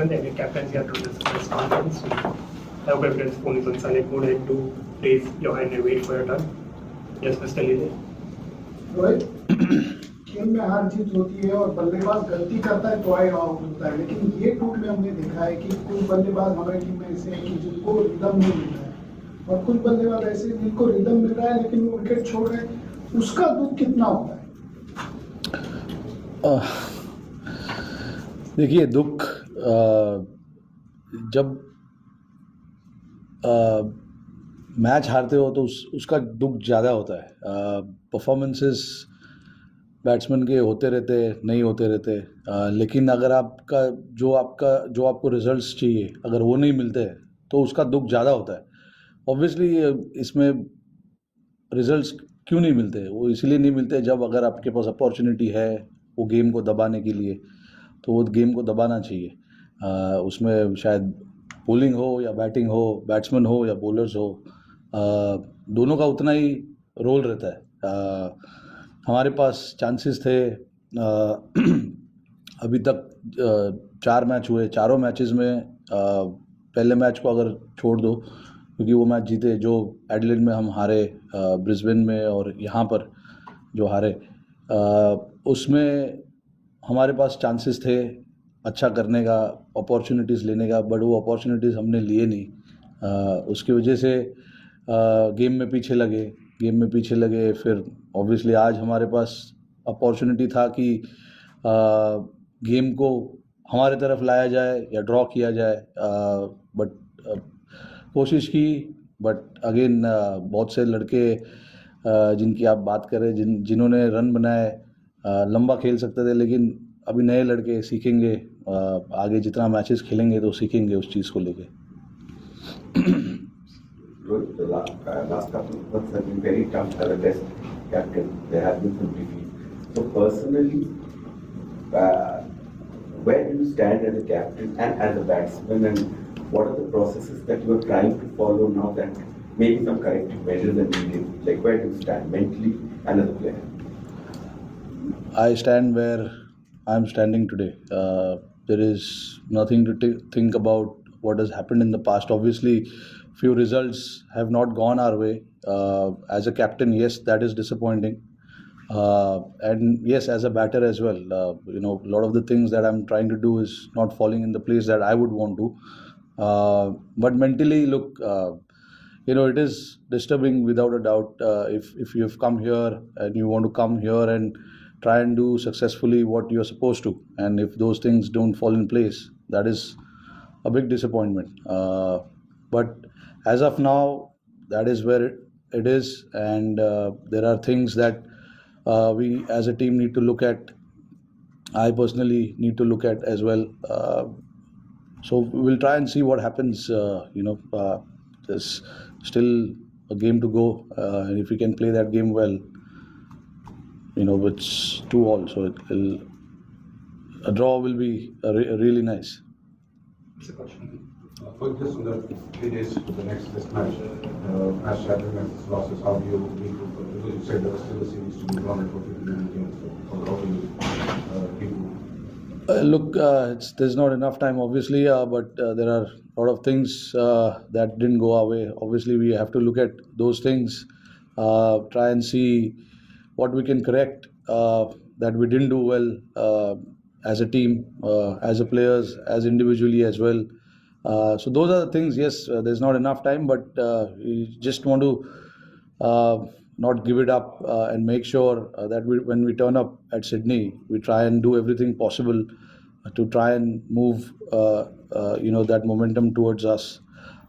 important. Every captaincy have to do this press conference. I hope everyone's phone is on silent mode and to raise your hand and wait for your turn. Yes, Mr. Lily. Rohit, खेल में हार जीत होती है और बल्लेबाज गलती करता है तो आउट होता है, लेकिन ये टूर में हमने देखा है कि कुछ बल्लेबाज हमारी टीम में ऐसे हैं कि जिनको रिदम नहीं मिल रहा है और कुछ बल्लेबाज ऐसे हैं जिनको रिदम मिल रहा है लेकिन वो विकेट छोड़ रहे हैं, उसका दुख कितना होता है? देखिए, दुख जब मैच हारते हो तो उसका दुख ज़्यादा होता है। परफॉर्मेंसेस बैट्समैन के होते रहते, नहीं होते रहते, लेकिन अगर जो आपको रिजल्ट्स चाहिए अगर वो नहीं मिलते तो उसका दुख ज़्यादा होता है। ऑब्वियसली इसमें रिजल्ट्स क्यों नहीं मिलते, वो इसलिए नहीं मिलते जब अगर आपके पास अपॉर्चुनिटी है वो गेम को दबाने के लिए तो वो गेम को दबाना चाहिए। उसमें शायद बॉलिंग हो या बैटिंग हो, बैट्समैन हो या बॉलर्स हो, दोनों का उतना ही रोल रहता है। हमारे पास चांसेस थे, अभी तक 4 मैच हुए, चारों मैचेस में पहले मैच को अगर छोड़ दो क्योंकि वो मैच जीते जो एडिलेड में हम हारे, ब्रिस्बेन में और यहाँ पर जो हारे, उसमें हमारे पास चांसेस थे अच्छा करने का, अपॉर्चुनिटीज़ लेने का, बट वो अपॉर्चुनिटीज़ हमने लिए नहीं। उसकी वजह से गेम में पीछे लगे। फिर ऑब्वियसली आज हमारे पास अपॉर्चुनिटी था कि गेम को हमारे तरफ लाया जाए या ड्रॉ किया जाए, बट कोशिश की, बट अगेन बहुत से लड़के जिनकी आप बात करें, जिन्होंने रन बनाए, लंबा खेल सकते थे, लेकिन अभी नए लड़के सीखेंगे, आगे जितना मैचेस खेलेंगे तो सीखेंगे उस चीज़ को लेके। Rohit, the last couple of months have been very tough as a test captain. There have been some defeats. So personally, where do you stand as a captain and as a batsman, and what are the processes that you are trying to follow now that maybe some corrective measures are needed? Like where do you stand mentally and as a player? I stand where I'm standing today. There is nothing to think about what has happened in the past. Obviously, few results have not gone our way. As a captain, yes, that is disappointing. And yes, as a batter as well, a lot of the things that I'm trying to do is not falling in the place that I would want to. But mentally, look, it is disturbing without a doubt. If you've come here and you want to come here and try and do successfully what you're supposed to, and if those things don't fall in place, that is a big disappointment. But as of now, that is where it is, and there are things that we as a team need to look at. I personally need to look at as well. So we'll try and see what happens. There's still a game to go, and if we can play that game well, it's 2-2, so a draw will be really nice. Focus on the 3 days for the next test match. Match settlements, losses, how do you need to, you said there was still a series to be drawn for 15 games, so how do you Look, there's not enough time, obviously, but there are a lot of things that didn't go our way. Obviously, we have to look at those things, try and see what we can correct that we didn't do well as a team, as a players, as individually as well. So those are the things. Yes, there's not enough time, but we just want to not give it up and make sure that when we turn up at Sydney, we try and do everything possible to try and move that momentum towards us.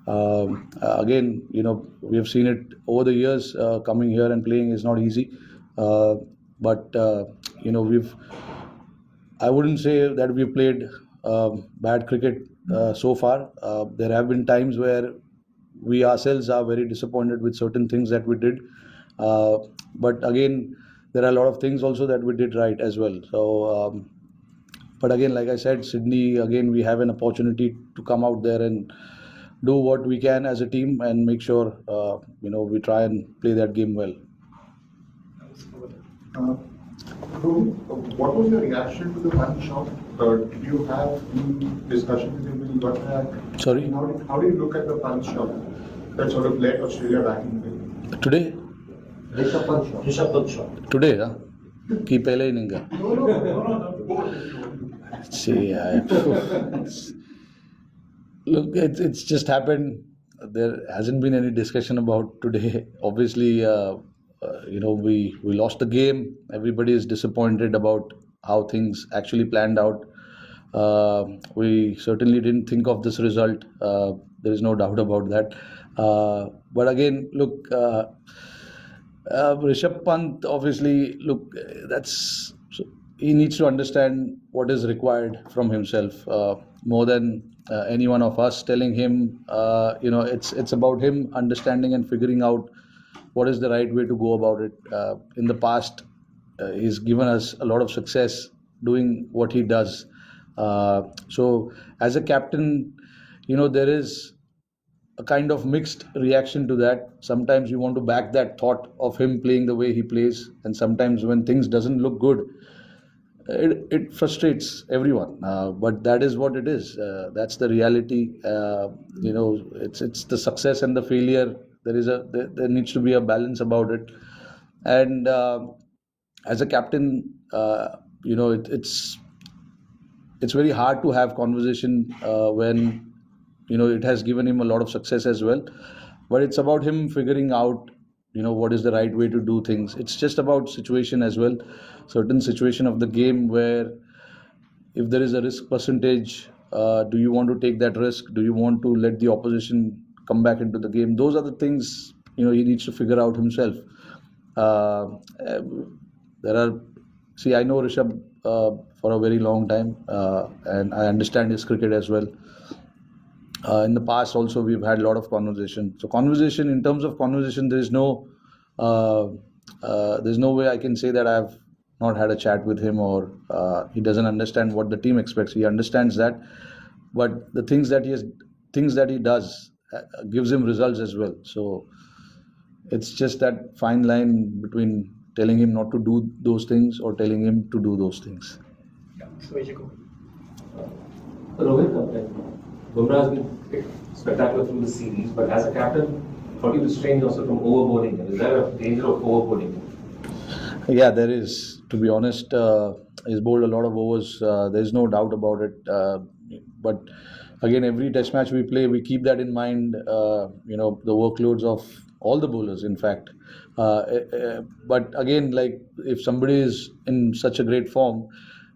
Again, we have seen it over the years. Coming here and playing is not easy, but I wouldn't say that we've played bad cricket so far. There have been times where we ourselves are very disappointed with certain things that we did, but again, there are a lot of things also that we did right as well. So, but again, like I said, Sydney, again, we have an opportunity to come out there and do what we can as a team and make sure we try and play that game well. Rohit, what was your reaction to the punch shot? Did you have any discussion with him when you got back? Sorry? And how did you look at the punch shot that sort of led Australia back in the game? Today? Rishabh shot. Today, huh? कि पहले inning का See, look, it's just happened. There hasn't been any discussion about today. Obviously, we lost the game. Everybody is disappointed about how things actually planned out. We certainly didn't think of this result. There is no doubt about that. But again, look, Rishabh Pant, obviously, look, he needs to understand what is required from himself more than any one of us telling him. It's about him understanding and figuring out what is the right way to go about it. In the past, he's given us a lot of success doing what he does. So, as a captain, there is a kind of mixed reaction to that. Sometimes you want to back that thought of him playing the way he plays, and sometimes when things doesn't look good, it frustrates everyone. But that is what it is. That's the reality. It's the success and the failure. There needs to be a balance about it. And as a captain, it's very hard to have conversation when it has given him a lot of success as well, but it's about him figuring out what is the right way to do things. It's just about situation as well, certain situation of the game where if there is a risk percentage, do you want to take that risk, do you want to let the opposition come back into the game? Those are the things he needs to figure out himself. I know Rishabh for a very long time, and I understand his cricket as well. In the past also we've had a lot of conversation. So in terms of conversation, there's no way I can say that I've not had a chat with him or he doesn't understand what the team expects. He understands that, but the things that he does gives him results as well. So it's just that fine line between telling him not to do those things or telling him to do those things. Yeah, so you go. Rohit, Bumrah has been spectacular through the series, but as a captain, how do you restrain yourself from overboarding him? Is there a danger of overboarding him? Yeah, there is. To be honest, he's bowled a lot of overs. There's no doubt about it. But again, every test match we play, we keep that in mind. The workloads of all the bowlers, in fact. But again, like if somebody is in such a great form,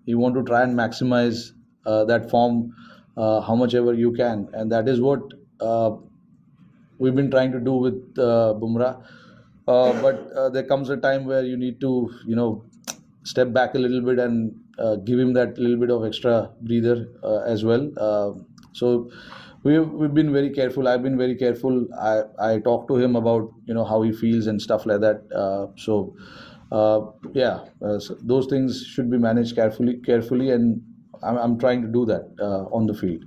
you want to try and maximize that form how much ever you can, and that is what we've been trying to do with Bumrah. But there comes a time where you need to, step back a little bit and give him that little bit of extra breather as well. So we've been very careful. I've been very careful. I talk to him about how he feels and stuff like that. So those things should be managed carefully, and I'm trying to do that on the field.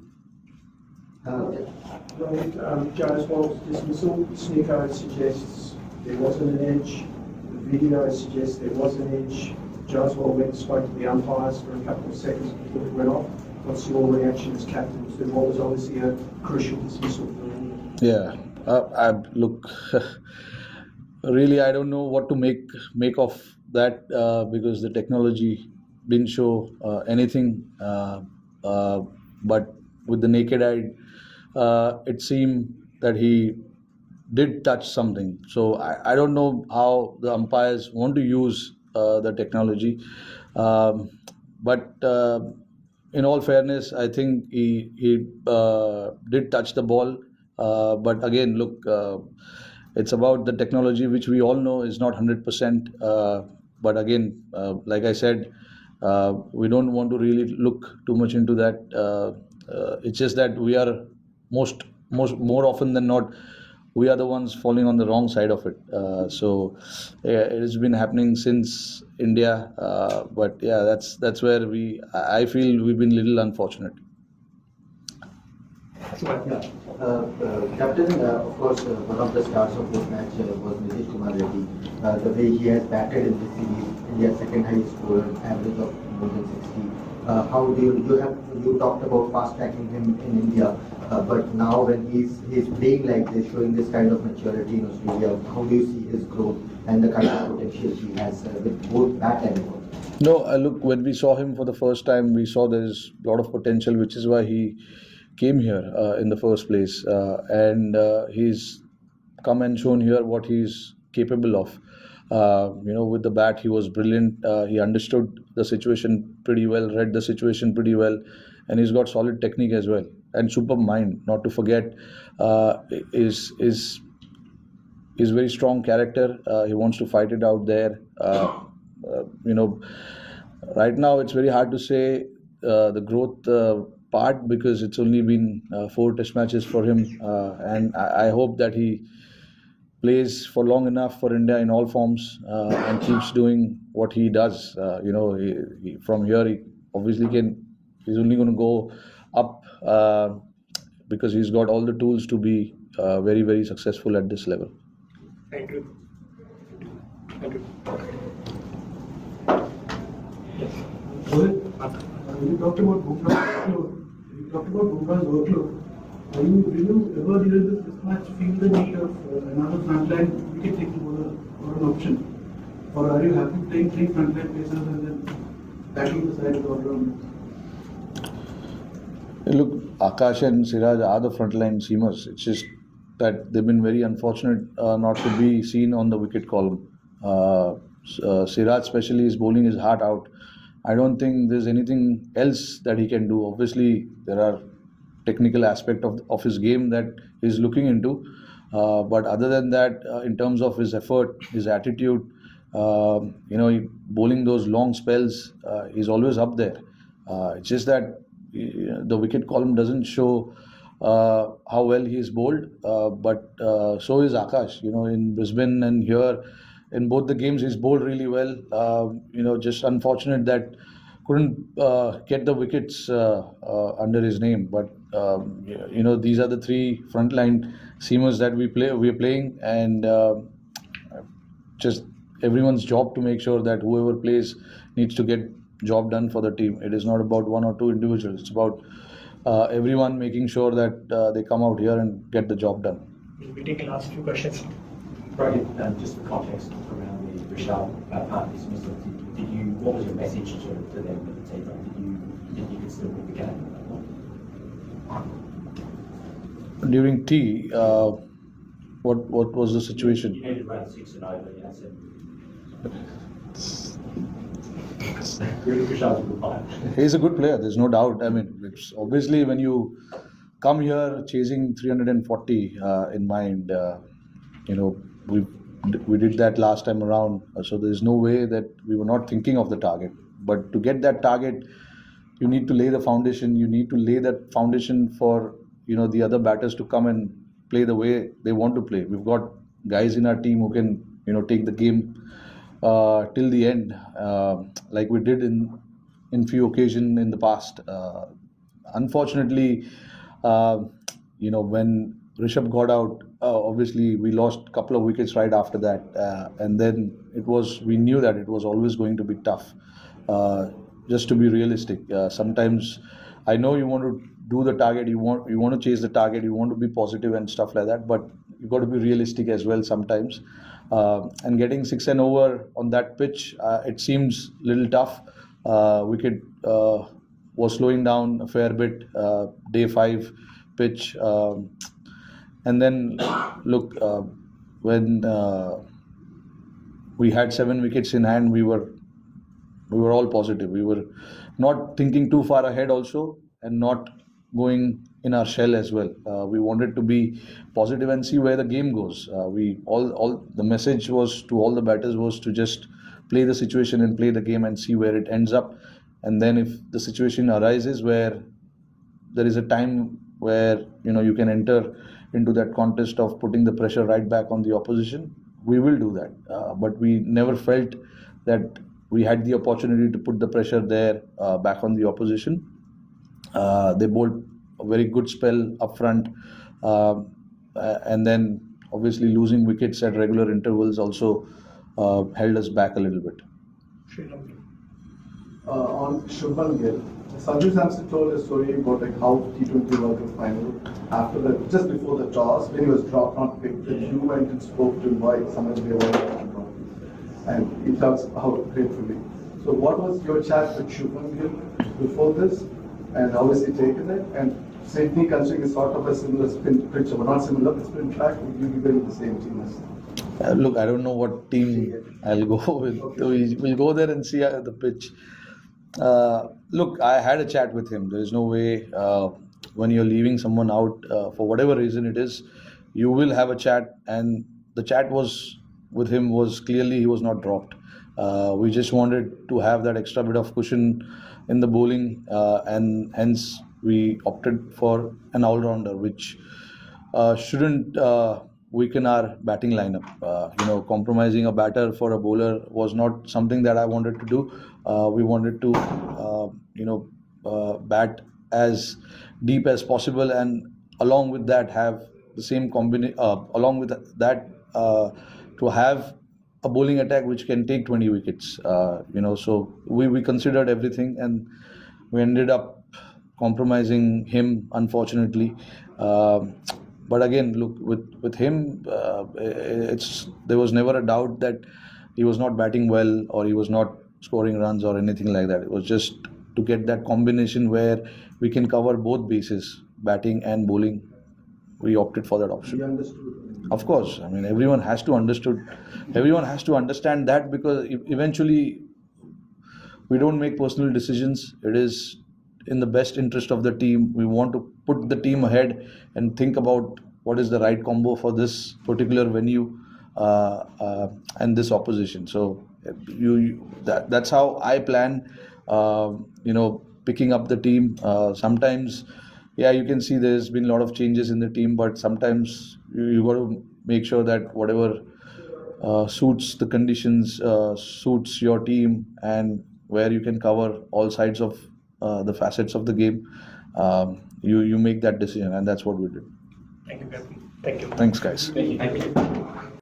Rohit, Joe's Wall's dismissal, Sneeko suggests there wasn't an edge. The video suggests there was an edge. Joe's Wall went and spoke to the umpires for a couple of seconds before it went off. What's your reaction as captain to what was obviously a crucial dismissal? Yeah, look, really, I don't know what to make of that because the technology didn't show anything. But with the naked eye, it seemed that he did touch something. So I don't know how the umpires want to use the technology. But in all fairness, I think he did touch the ball. But again, look, it's about the technology, which we all know is not 100%. But again, like I said, we don't want to really look too much into that. It's just that we are more often than not, we are the ones falling on the wrong side of it. It has been happening since India. But yeah, that's where I feel we've been a little unfortunate. Captain, of course, one of the stars of this match was Nitish Reddy. The way he has batted in this series, India's second highest scorer, average of more than 60. How do you talked about fast tracking him in India, but now when he's playing like this, showing this kind of maturity in Australia, how do you see his growth and the kind of potential he has with both bat and ball? No, look, when we saw him for the first time, we saw there's a lot of potential, which is why he came here in the first place. And he's come and shown here what he's capable of. With the bat, he was brilliant. He understood the situation pretty well, read the situation pretty well, and he's got solid technique as well. And superb mind, not to forget, is very strong character. He wants to fight it out there. Right now it's very hard to say the growth part because it's only been 4 test matches for him, and I hope that he plays for long enough for India in all forms and keeps doing what he does. From here he obviously he's only going to go up because he's got all the tools to be very, very successful at this level. Thank you. Thank you. Rohit, you talked about Bumrah's workload. Will you ever during this match feel the need of another frontline wicket-taking bowler or an option? Or are you happy playing 3 frontline pacers and then backing the side with all-rounders? Look, Akash and Siraj are the frontline seamers. It's just that they've been very unfortunate not to be seen on the wicket column. Siraj especially is bowling his heart out. I don't think there's anything else that he can do. Obviously, there are technical aspect of his game that he's looking into. But other than that, in terms of his effort, his attitude, bowling those long spells, he's always up there. It's just that the wicket column doesn't show how well he's bowled, but so is Akash. In Brisbane and here, in both the games, he's bowled really well. Just unfortunate that couldn't get the wickets under his name. But these are the 3 frontline seamers that we're playing, and just everyone's job to make sure that whoever plays needs to get job done for the team. It is not about 1 or 2 individuals. It's about everyone making sure that they come out here and get the job done. We'll be taking last few questions. Right, just for context around the Rishad part dismissal, what was your message to them at the tea break? Did you think you could still win the game? During tea, what was the situation? You needed around 6 and over, Rishad's a good player. He's a good player, there's no doubt. I mean, it's obviously when you come here chasing 340 in mind, we did that last time around, so there's no way that we were not thinking of the target. But to get that target, you need to lay the foundation. You need to lay that foundation for the other batters to come and play the way they want to play. We've got guys in our team who can take the game till the end, like we did in few occasions in the past. Unfortunately, when Rishabh got out, obviously we lost a couple of wickets right after that, and then we knew that it was always going to be tough. Just to be realistic, sometimes I know you want to do the target, you want to chase the target, you want to be positive and stuff like that, but you got to be realistic as well sometimes. And getting 6 and over on that pitch, it seems a little tough. Wicket was slowing down a fair bit, day 5 pitch. And then, look, when we had 7 wickets in hand, we were all positive. We were not thinking too far ahead also, and not going in our shell as well. We wanted to be positive and see where the game goes. The message was to all the batters was to just play the situation and play the game and see where it ends up. And then if the situation arises where there is a time where you can enter into that contest of putting the pressure right back on the opposition, we will do that. But we never felt that we had the opportunity to put the pressure there back on the opposition. They bowled a very good spell up front, and then obviously losing wickets at regular intervals also held us back a little bit. Sri Lanka. On Shubman Gill, Sanju Samson told a story about like how T20 World Cup final after the just before the toss when he was dropped not picked, that you went and spoke to him why someone be avoided and he talks how gratefully. So what was your chat with Shubman Gill before this, and how has he taken it? And Sydney considering is sort of a similar spin pitch, but not similar, but spin track. Would you be in the same team as? Look, I don't know what team I'll go with. Okay. We'll go there and see the pitch. Look, I had a chat with him. There is no way when you're leaving someone out for whatever reason it is, you will have a chat. And the chat was with him was clearly he was not dropped. We just wanted to have that extra bit of cushion in the bowling, and hence we opted for an all-rounder, which shouldn't weaken our batting lineup. Compromising a batter for a bowler was not something that I wanted to do. We wanted to, bat as deep as possible, and along with that, have the same combination. Along with that, to have a bowling attack which can take 20 wickets. So we considered everything, and we ended up compromising him, unfortunately. But again, look, with him, there was never a doubt that he was not batting well or he was not scoring runs or anything like that. It was just to get that combination where we can cover both bases, batting and bowling. We opted for that option. He understood. Of course, I mean everyone has to understand that, because eventually we don't make personal decisions. It is in the best interest of the team. We want to put the team ahead and think about what is the right combo for this particular venue and this opposition. So that's how I plan. Picking up the team. Sometimes, you can see there's been a lot of changes in the team, but sometimes you got to make sure that whatever suits the conditions, suits your team, and where you can cover all sides of the facets of the game, you make that decision, and that's what we did. Thank you, Captain. Thank you. Thanks, guys. Thank you.